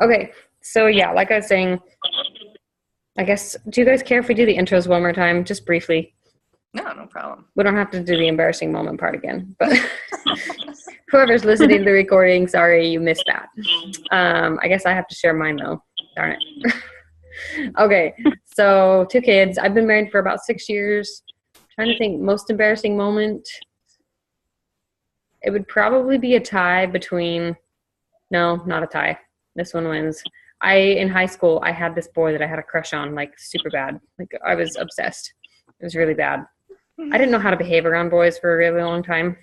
Okay, so yeah, like I was saying, I guess, do you guys care if we do the intros one more time, just briefly? No, no problem. We don't have to do the embarrassing moment part again, but whoever's listening to the recording, sorry you missed that. I guess I have to share mine though. Darn it. Okay, so 2 kids. I've been married for about 6 years. Trying to think, most embarrassing moment. It would probably be a tie between. No, not a tie. This one wins. In high school, I had this boy that I had a crush on, like super bad. Like I was obsessed. It was really bad. I didn't know how to behave around boys for a really long time.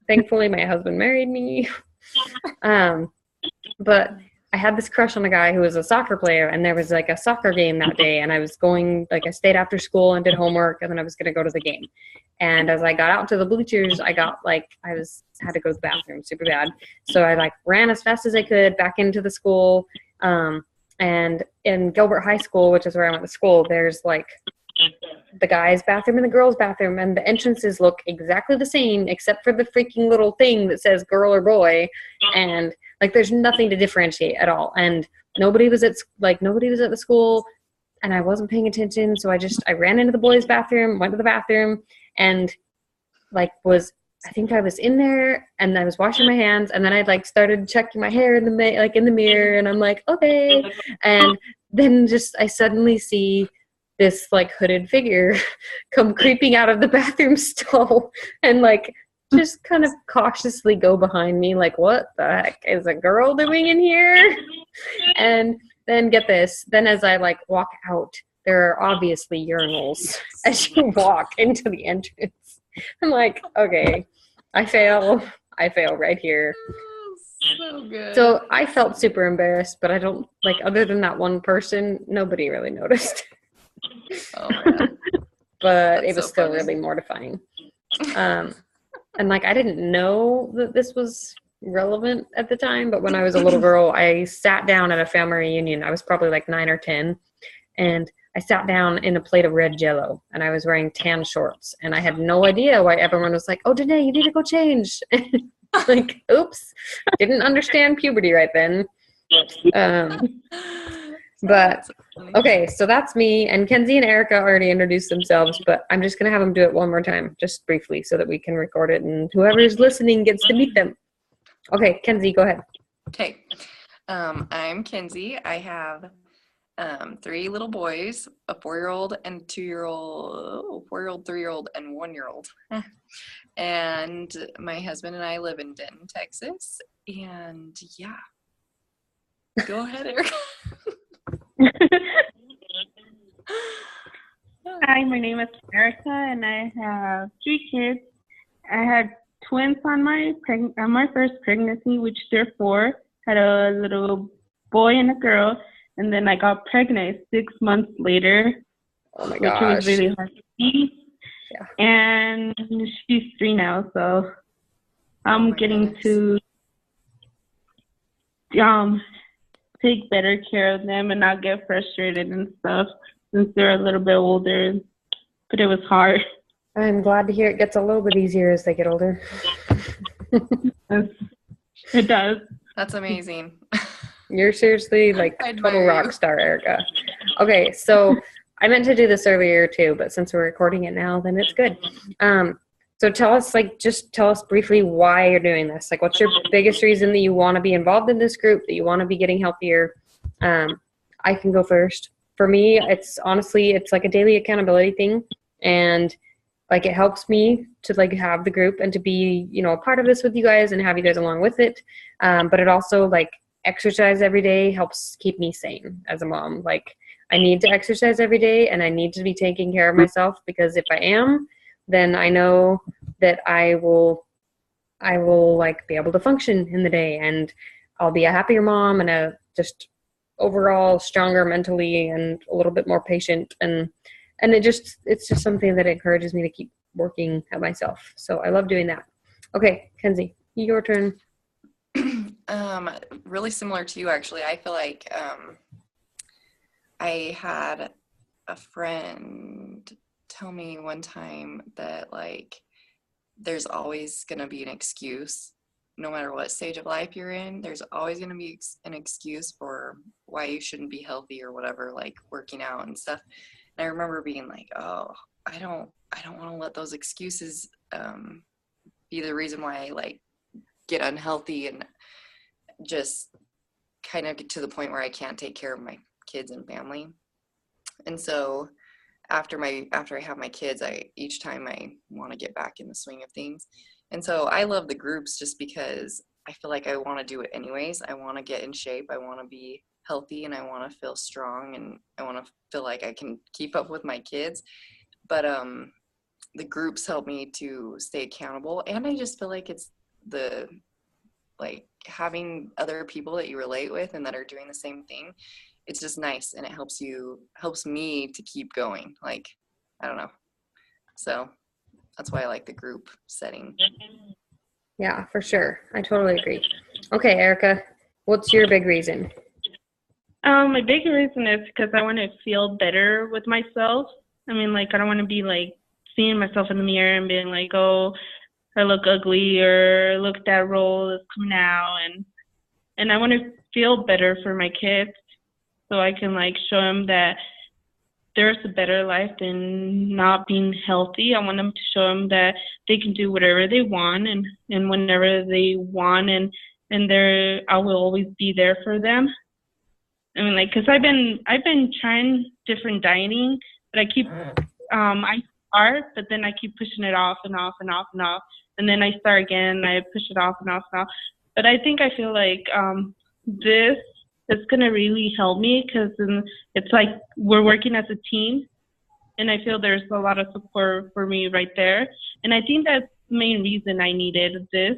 Thankfully, my husband married me. But I had this crush on a guy who was a soccer player, and there was like a soccer game that day, and I was going, like, I stayed after school and did homework, and then I was going to go to the game. And as I got out to the bleachers, I had to go to the bathroom super bad. So I like ran as fast as I could back into the school. And in Gilbert High School, which is where I went to school, there's like the guys' bathroom and the girls' bathroom, and the entrances look exactly the same except for the freaking little thing that says girl or boy, and like there's nothing to differentiate at all. And nobody was at the school, and I wasn't paying attention, so I ran into the boys' bathroom, went to the bathroom, and I think I was in there, and I was washing my hands, and then I like started checking my hair in the mirror, and I'm like, okay, and then just I suddenly see this like hooded figure come creeping out of the bathroom stall and like just kind of cautiously go behind me, like, what the heck is a girl doing in here? And then get this, then as I like walk out, there are obviously urinals as you walk into the entrance. I'm like, okay, I fail right here. So good. So I felt super embarrassed, but I don't, like, other than that one person, nobody really noticed. Oh, man. But That's it was so still funny. really mortifying. And like I didn't know that this was relevant at the time, but when I was a little girl, I sat down at a family reunion. I was probably like 9 or 10, and I sat down in a plate of red Jello, and I was wearing tan shorts, and I had no idea why everyone was like, "Oh, Danae, you need to go change." Like, oops, didn't understand puberty right then. But okay, so that's me, and Kenzie and Erica already introduced themselves, but I'm just gonna have them do it one more time, just briefly, so that we can record it, and whoever's listening gets to meet them. Okay, Kenzie, go ahead. Okay. I'm Kinsey. I have 3 little boys, a 4-year-old and 2-year-old, 4-year-old, 3-year-old, and 1-year-old. And my husband and I live in Denton, Texas. And yeah, go ahead, Erica. Hi, my name is Erica, and I have 3 kids. I had twins on my first pregnancy, which they're 4. Had a little boy and a girl, and then I got pregnant 6 months later, Oh my which gosh. was really hard to see. Yeah. And she's 3 now, so I'm getting to take better care of them and not get frustrated and stuff since they're a little bit older. But it was hard. I'm glad to hear it gets a little bit easier as they get older. It does. That's amazing. You're seriously like total rock star, Erica. Okay, so I meant to do this earlier too, but since we're recording it now, then it's good. So tell us briefly why you're doing this. Like, what's your biggest reason that you want to be involved in this group, that you want to be getting healthier? I can go first. For me, it's like a daily accountability thing, and like it helps me to like have the group and to be, a part of this with you guys and have you guys along with it. But it also, like, exercise every day helps keep me sane as a mom. Like, I need to exercise every day, and I need to be taking care of myself, because if I am, then I know that I will like be able to function in the day, and I'll be a happier mom and a just overall stronger mentally and a little bit more patient, and it's just something that encourages me to keep working at myself. So I love doing that. Okay, Kenzie, your turn. Really similar to you, actually. I feel like I had a friend tell me one time that, like, there's always going to be an excuse no matter what stage of life you're in, there's always going to be an excuse for why you shouldn't be healthy or whatever, like working out and stuff. And I remember being like, oh, I don't want to let those excuses be the reason why I like get unhealthy and just kind of get to the point where I can't take care of my kids and family. And so after I have my kids, each time I want to get back in the swing of things. And so I love the groups just because I feel like I want to do it anyways. I want to get in shape. I want to be healthy, and I want to feel strong, and I want to feel like I can keep up with my kids. But the groups help me to stay accountable, and I just feel like it's like having other people that you relate with and that are doing the same thing. It's just nice, and it helps me to keep going. Like, I don't know. So that's why I like the group setting. Yeah, for sure. I totally agree. Okay, Erica, what's your big reason? My big reason is because I want to feel better with myself. I mean, like, I don't want to be like seeing myself in the mirror and being like, oh, I look ugly, or look, that role is coming out, and I want to feel better for my kids, so I can like show them that there's a better life than not being healthy. I want them to show them that they can do whatever they want and whenever they want, and I will always be there for them. I mean, like, 'cause I've been trying different dieting, but I keep I start, but then I keep pushing it off and off and off and off, and then I start again and I push it off and off and off. But I feel like this is gonna really help me, because it's like we're working as a team, and I feel there's a lot of support for me right there. And I think that's the main reason I needed this,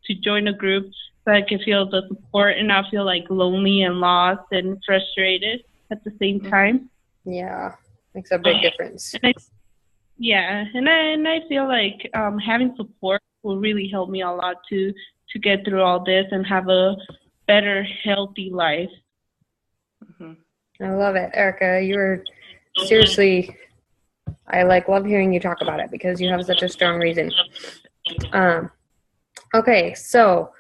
to join a group, so I could feel the support and not feel like lonely and lost and frustrated at the same time. Yeah, makes a big difference. And I feel like having support will really help me a lot to get through all this and have a better, healthy life. I love it, Erica. You're seriously, I love hearing you talk about it, because you have such a strong reason. Okay, so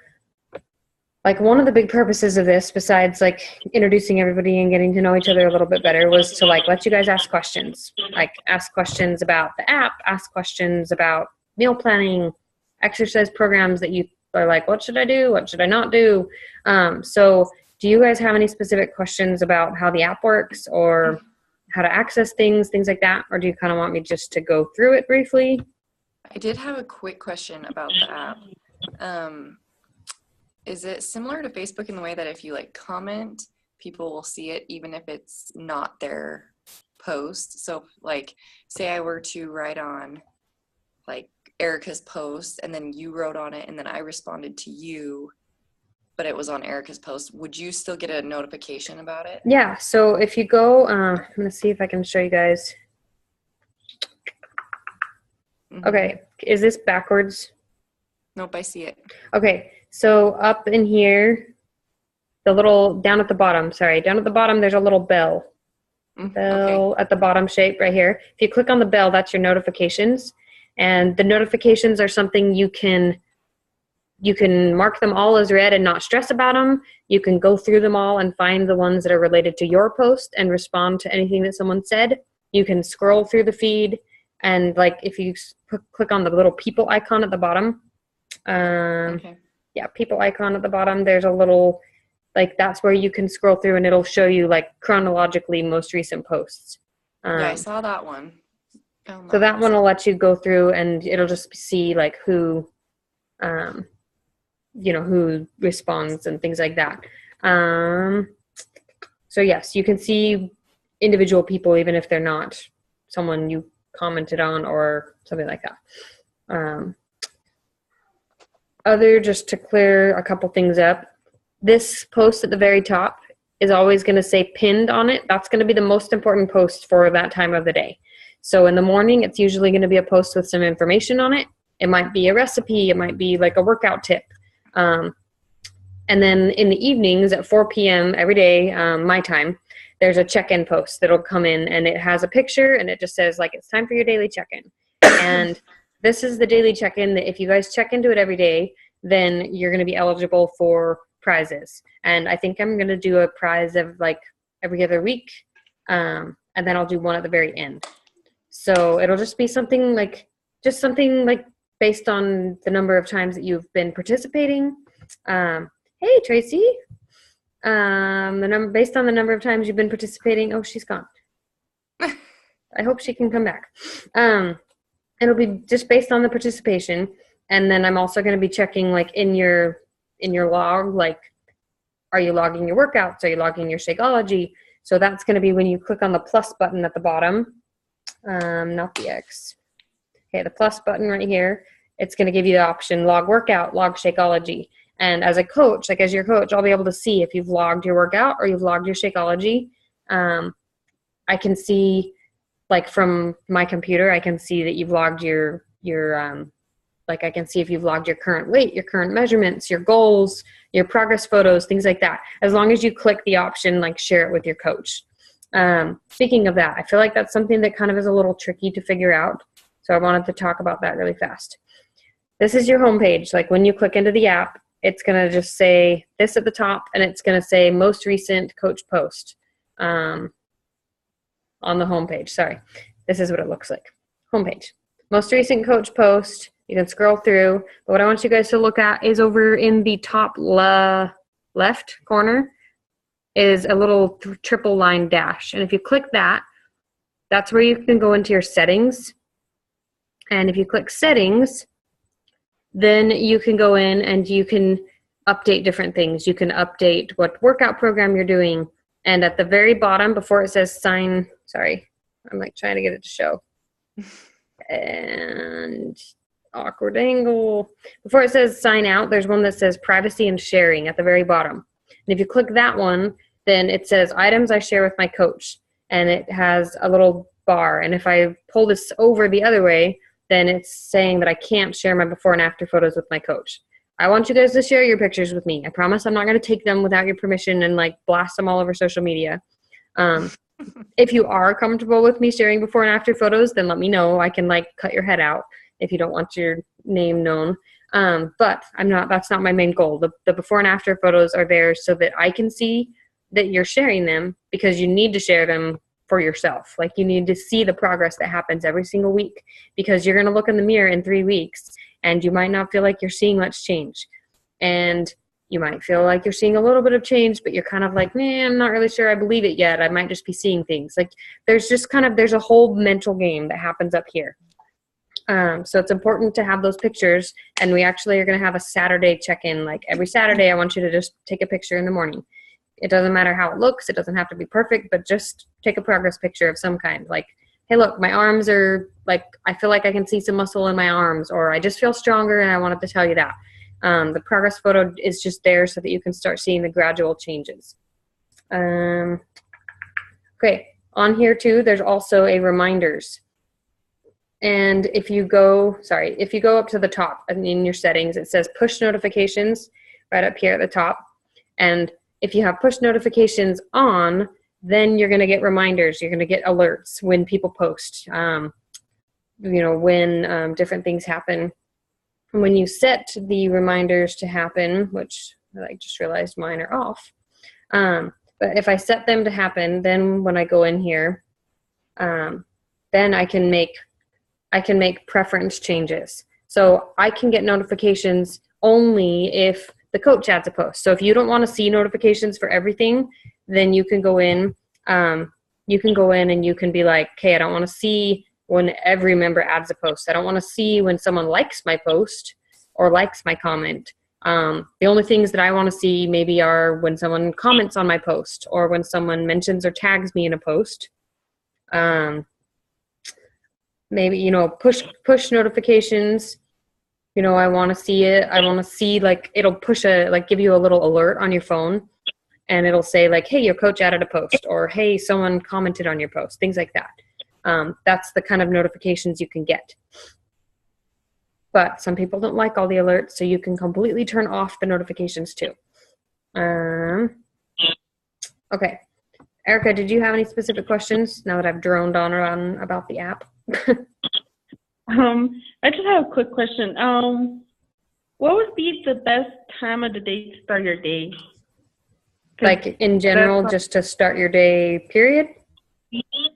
one of the big purposes of this, besides introducing everybody and getting to know each other a little bit better, was to let you guys ask questions. Ask questions about the app, ask questions about meal planning, exercise programs that you are like, what should I do? What should I not do? So do you guys have any specific questions about how the app works, or how to access things like that? Or do you kind of want me just to go through it briefly? I did have a quick question about the app. Is it similar to Facebook in the way that if you comment, people will see it even if it's not their post? So say I were to write on Erica's post, and then you wrote on it, and then I responded to you, but it was on Erica's post, would you still get a notification about it? Yeah, so if you go, I'm going to see if I can show you guys. Okay, is this backwards? Nope, I see it. Okay, so up in here, down at the bottom, there's a little bell. Bell at the bottom shape right here. If you click on the bell, that's your notifications. And the notifications are something you can mark them all as read and not stress about them. You can go through them all and find the ones that are related to your post and respond to anything that someone said. You can scroll through the feed, and if you click on the little people icon at the bottom, people icon at the bottom, there's a little, that's where you can scroll through, and it'll show you chronologically most recent posts. Yeah, I saw that one. So that one will let you go through, and it'll just see who, who responds and things like that. So yes, you can see individual people, even if they're not someone you commented on or something like that. Just to clear a couple things up, this post at the very top is always going to say pinned on it. That's going to be the most important post for that time of the day. So in the morning, it's usually going to be a post with some information on it. It might be a recipe. It might be a workout tip. And then in the evenings at 4 p.m. every day, my time, there's a check-in post that'll come in, and it has a picture, and it just says it's time for your daily check-in. And this is the daily check-in that if you guys check into it every day, then you're going to be eligible for prizes. And I think I'm going to do a prize of like every other week. And then I'll do one at the very end. So it'll just be something like based on the number of times that you've been participating. Hey, Tracy. Based on the number of times you've been participating. Oh, she's gone. I hope she can come back. It'll be just based on the participation. And then I'm also going to be checking like in your log, like, are you logging your workouts? Are you logging your Shakeology? So that's going to be when you click on the plus button at the bottom, not the X. Okay, the plus button right here. It's going to give you the option log workout, log Shakeology. And as a coach, like as your coach, I'll be able to see if you've logged your workout or you've logged your Shakeology. I can see, like from my computer, I can see that you've logged your like I can see if you've logged your current weight, your current measurements, your goals, your progress photos, things like that. As long as you click the option, like share it with your coach. Speaking of that, I feel like that's something that kind of is a little tricky to figure out. So I wanted to talk about that really fast. This is your homepage. Like when you click into the app, it's going to just say this at the top, and it's going to say most recent coach post on the homepage. Sorry. This is what it looks like. Homepage. Most recent coach post. You can scroll through. But what I want you guys to look at is over in the top left corner is a little triple line dash. And if you click that, that's where you can go into your settings. And if you click settings, then you can go in and you can update different things. You can update what workout program you're doing. And at the very bottom, before it says sign, sorry, I'm like trying to get it to show. And awkward angle. Before it says sign out, there's one that says privacy and sharing at the very bottom. And if you click that one, then it says items I share with my coach. And it has a little bar. And if I pull this over the other way, then it's saying that I can't share my before and after photos with my coach. I want you guys to share your pictures with me. I promise I'm not going to take them without your permission and like blast them all over social media. If you are comfortable with me sharing before and after photos, then let me know. I can like cut your head out if you don't want your name known. But that's not my main goal. The before and after photos are there so that I can see that you're sharing them, because you need to share them for yourself. Like you need to see the progress that happens every single week, because you're going to look in the mirror in 3 weeks and you might not feel like you're seeing much change. And you might feel like you're seeing a little bit of change, but you're kind of like, I'm not really sure I believe it yet. I might just be seeing things. Like there's a whole mental game that happens up here. So it's important to have those pictures, and we actually are going to have a Saturday check-in. Like every Saturday, I want you to just take a picture in the morning. It doesn't matter how it looks. It doesn't have to be perfect, but just take a progress picture of some kind. Like, hey, look, my arms are like, I feel like I can see some muscle in my arms, or I just feel stronger and I wanted to tell you that. The progress photo is just there so that you can start seeing the gradual changes. Okay, on here too, there's also a reminders. And if you go up to the top and in your settings, it says push notifications right up here at the top. And if you have push notifications on, then you're going to get reminders. You're going to get alerts when people post, when different things happen. When you set the reminders to happen, which I just realized mine are off. But if I set them to happen, then when I go in here, then I can make preference changes. So I can get notifications only if the coach adds a post. So if you don't want to see notifications for everything, then you can go in. You can go in and you can be like, okay, I don't want to see when every member adds a post. I don't want to see when someone likes my post or likes my comment. The only things that I want to see maybe are when someone comments on my post, or when someone mentions or tags me in a post. Maybe, push notifications. I want to see it. I want to see, like, it'll push give you a little alert on your phone, and it'll say like, hey, your coach added a post, or hey, someone commented on your post, things like that. That's the kind of notifications you can get. But some people don't like all the alerts, so you can completely turn off the notifications too. Okay. Erica, did you have any specific questions now that I've droned on about the app? I just have a quick question. what would be the best time of the day to start your day? Like in general, just to start your day, period?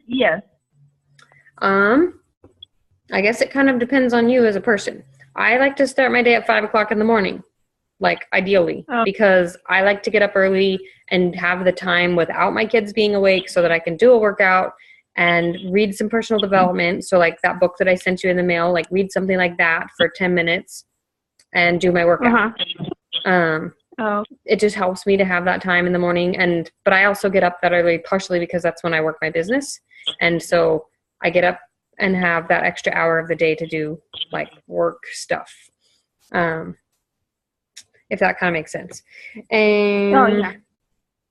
Yes. I guess it kind of depends on you as a person. I like to start my day at 5 o'clock in the morning, like ideally, because I like to get up early and have the time without my kids being awake so that I can do a workout and read some personal development. So like that book that I sent you in the mail, like read something like that for 10 minutes and do my workout. It just helps me to have that time in the morning. But I also get up that early partially because that's when I work my business. And so I get up and have that extra hour of the day to do like work stuff. If that kind of makes sense. And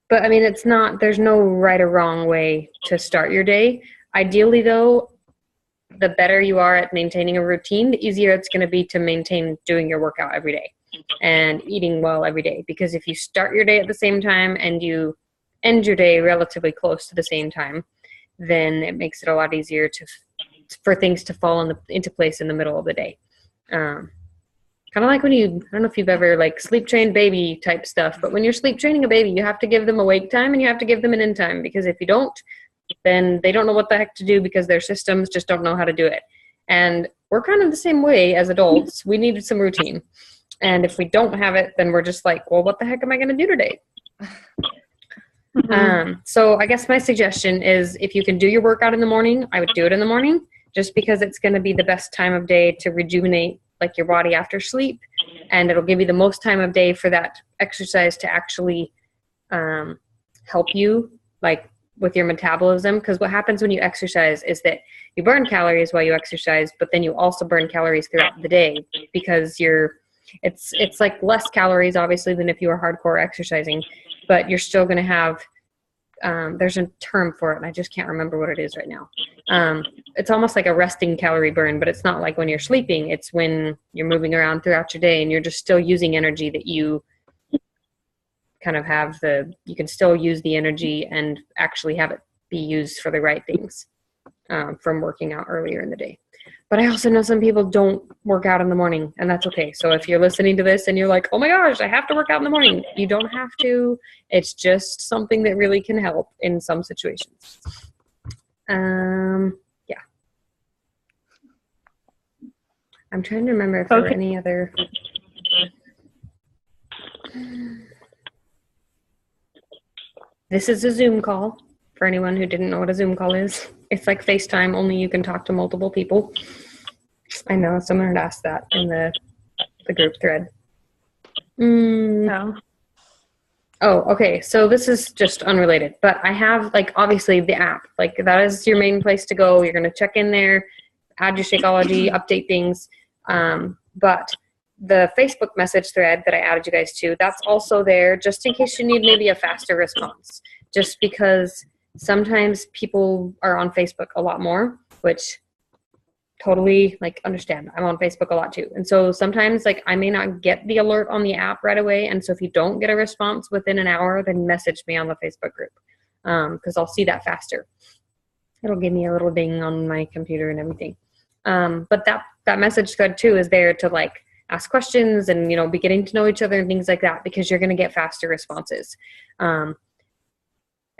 but I mean, there's no right or wrong way to start your day. Ideally though, the better you are at maintaining a routine, the easier it's going to be to maintain doing your workout every day and eating well every day. Because if you start your day at the same time and you end your day relatively close to the same time, then it makes it a lot easier for things to fall into place in the middle of the day. Kind of like when I don't know if you've ever like sleep trained baby type stuff, but when you're sleep training a baby, you have to give them awake time and you have to give them an in time, because if you don't, then they don't know what the heck to do because their systems just don't know how to do it. And we're kind of the same way as adults. We needed some routine. And if we don't have it, then we're just like, well, what the heck am I going to do today? So I guess my suggestion is if you can do your workout in the morning, I would do it in the morning, just because it's going to be the best time of day to rejuvenate like your body after sleep. And it'll give you the most time of day for that exercise to actually help you like with your metabolism. Because what happens when you exercise is that you burn calories while you exercise, but then you also burn calories throughout the day because it's like less calories obviously than if you were hardcore exercising, but you're still going to have there's a term for it and I just can't remember what it is right now. It's almost like a resting calorie burn, but it's not like when you're sleeping. It's when you're moving around throughout your day and you're just still using energy that you kind of you can still use the energy and actually have it be used for the right things from working out earlier in the day. But I also know some people don't work out in the morning, and that's okay. So if you're listening to this and you're like, oh my gosh, I have to work out in the morning, you don't have to. It's just something that really can help in some situations. Yeah. I'm trying to remember if there were any other. This is a Zoom call for anyone who didn't know what a Zoom call is. It's like FaceTime, only you can talk to multiple people. I know someone had asked that in the group thread. No. Oh, okay. So this is just unrelated, but I have like obviously the app. Like that is your main place to go. You're going to check in there, add your Shakeology, update things. But the Facebook message thread that I added you guys to, that's also there just in case you need maybe a faster response. Just because sometimes people are on Facebook a lot more, which totally like understand. I'm on Facebook a lot too. And so sometimes like I may not get the alert on the app right away. And so if you don't get a response within an hour, then message me on the Facebook group because I'll see that faster. It'll give me a little ding on my computer and everything. But that message thread too is there to like ask questions and, you know, be getting to know each other and things like that because you're going to get faster responses.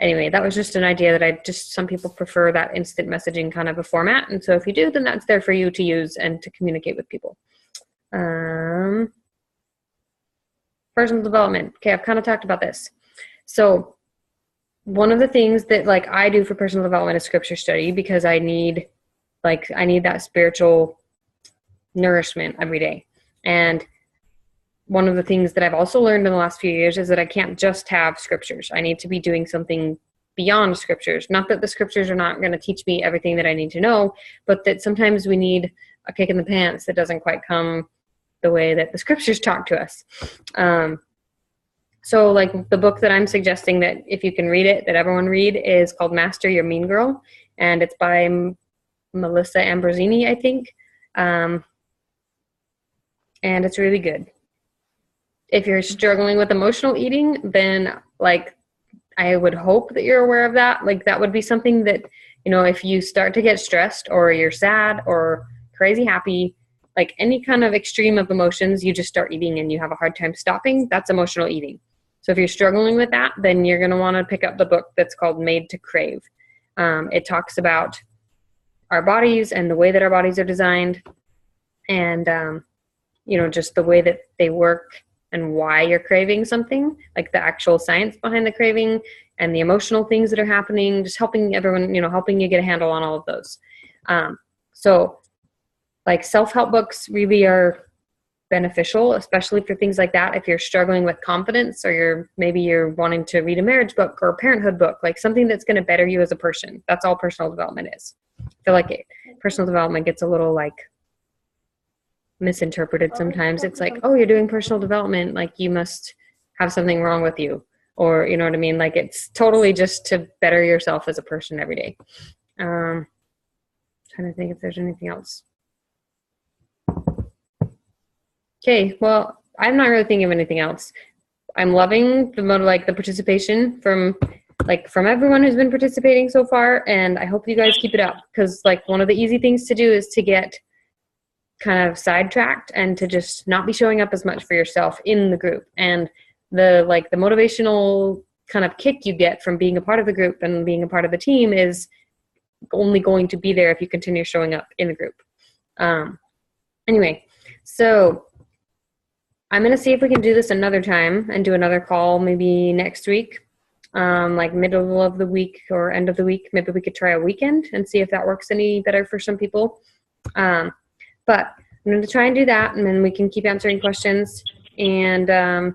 Anyway, that was just an idea that some people prefer that instant messaging kind of a format. And so if you do, then that's there for you to use and to communicate with people. Personal development. Okay, I've kind of talked about this. So one of the things that like I do for personal development is scripture study because I need that spiritual nourishment every day. And one of the things that I've also learned in the last few years is that I can't just have scriptures. I need to be doing something beyond scriptures. Not that the scriptures are not going to teach me everything that I need to know, but that sometimes we need a kick in the pants that doesn't quite come the way that the scriptures talk to us. So like the book that I'm suggesting that if you can read it, that everyone read is called Master Your Mean Girl. And it's by Melissa Ambrosini, I think. And it's really good. If you're struggling with emotional eating, then like I would hope that you're aware of that. Like that would be something that, you know, if you start to get stressed or you're sad or crazy happy, like any kind of extreme of emotions, you just start eating and you have a hard time stopping. That's emotional eating. So if you're struggling with that, then you're going to want to pick up the book that's called Made to Crave. It talks about our bodies and the way that our bodies are designed, and just the way that they work and why you're craving something, like the actual science behind the craving and the emotional things that are happening, just helping everyone, helping you get a handle on all of those. So like self-help books really are beneficial, especially for things like that. If you're struggling with confidence, or maybe you're wanting to read a marriage book or a parenthood book, like something that's going to better you as a person. That's all personal development is. I feel like personal development gets a little like misinterpreted sometimes. It's like, oh, you're doing personal development, like you must have something wrong with you, or you know what I mean? Like it's totally just to better yourself as a person every day. Trying to think if there's anything else. Okay, well, I'm not really thinking of anything else. I'm loving the participation from everyone who's been participating so far, and I hope you guys keep it up, because like one of the easy things to do is to get kind of sidetracked and to just not be showing up as much for yourself in the group. And the motivational kind of kick you get from being a part of the group and being a part of the team is only going to be there if you continue showing up in the group. Anyway, so I'm going to see if we can do this another time and do another call maybe next week, like middle of the week or end of the week. Maybe we could try a weekend and see if that works any better for some people. But I'm going to try and do that, and then we can keep answering questions. And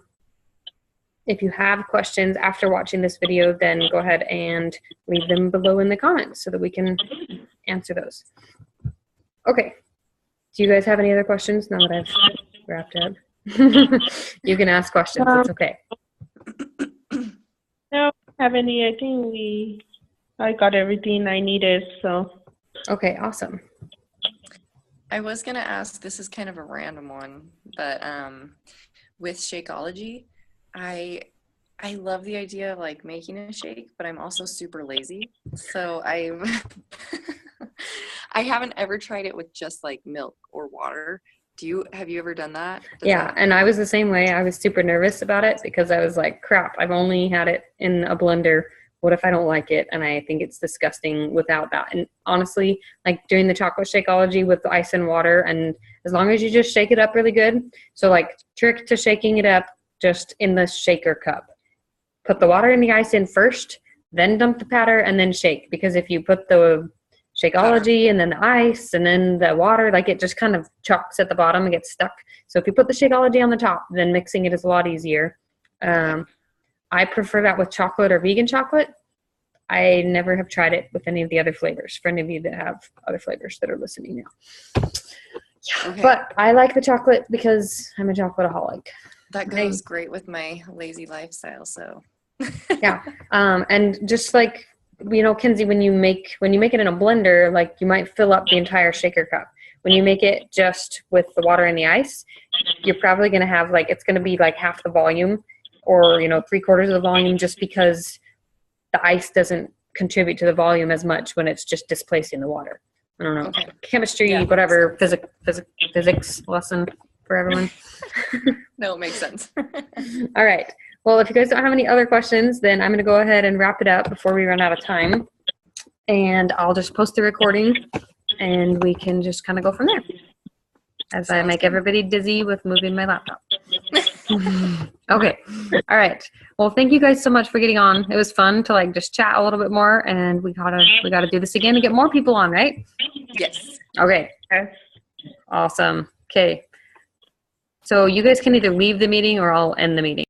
if you have questions after watching this video, then go ahead and leave them below in the comments so that we can answer those. Okay. Do you guys have any other questions now that I've wrapped up? You can ask questions. It's okay. No, I don't have any. I think I got everything I needed. So. Okay, awesome. I was gonna ask. This is kind of a random one, but with Shakeology, I love the idea of like making a shake, but I'm also super lazy. So I haven't ever tried it with just like milk or water. Have you ever done that? And I was the same way. I was super nervous about it because I was like, crap, I've only had it in a blender. What if I don't like it? And I think it's disgusting without that. And honestly, like doing the chocolate Shakeology with the ice and water, and as long as you just shake it up really good. So like trick to shaking it up just in the shaker cup. Put the water and the ice in first, then dump the powder and then shake. Because if you put the Shakeology and then the ice and then the water, like it just kind of chocks at the bottom and gets stuck. So if you put the Shakeology on the top, then mixing it is a lot easier. I prefer that with chocolate or vegan chocolate. I never have tried it with any of the other flavors, for any of you that have other flavors that are listening now. Yeah, okay. But I like the chocolate because I'm a chocolateholic. That goes great with my lazy lifestyle, so. Yeah, and just like, Kenzie, when you make it in a blender, like you might fill up the entire shaker cup. When you make it just with the water and the ice, you're probably going to have it's going to be like half the volume, or 3/4 of the volume, just because the ice doesn't contribute to the volume as much when it's just displacing the water. I don't know. Okay. Chemistry, whatever, physics lesson for everyone. No, it makes sense. All right. Well, if you guys don't have any other questions, then I'm going to go ahead and wrap it up before we run out of time. And I'll just post the recording, and we can just kind of go from there. As I make everybody dizzy with moving my laptop. Okay. All right. Well, thank you guys so much for getting on. It was fun to just chat a little bit more, and we gotta do this again to get more people on, right? Yes. Okay. Awesome. Okay. So you guys can either leave the meeting or I'll end the meeting.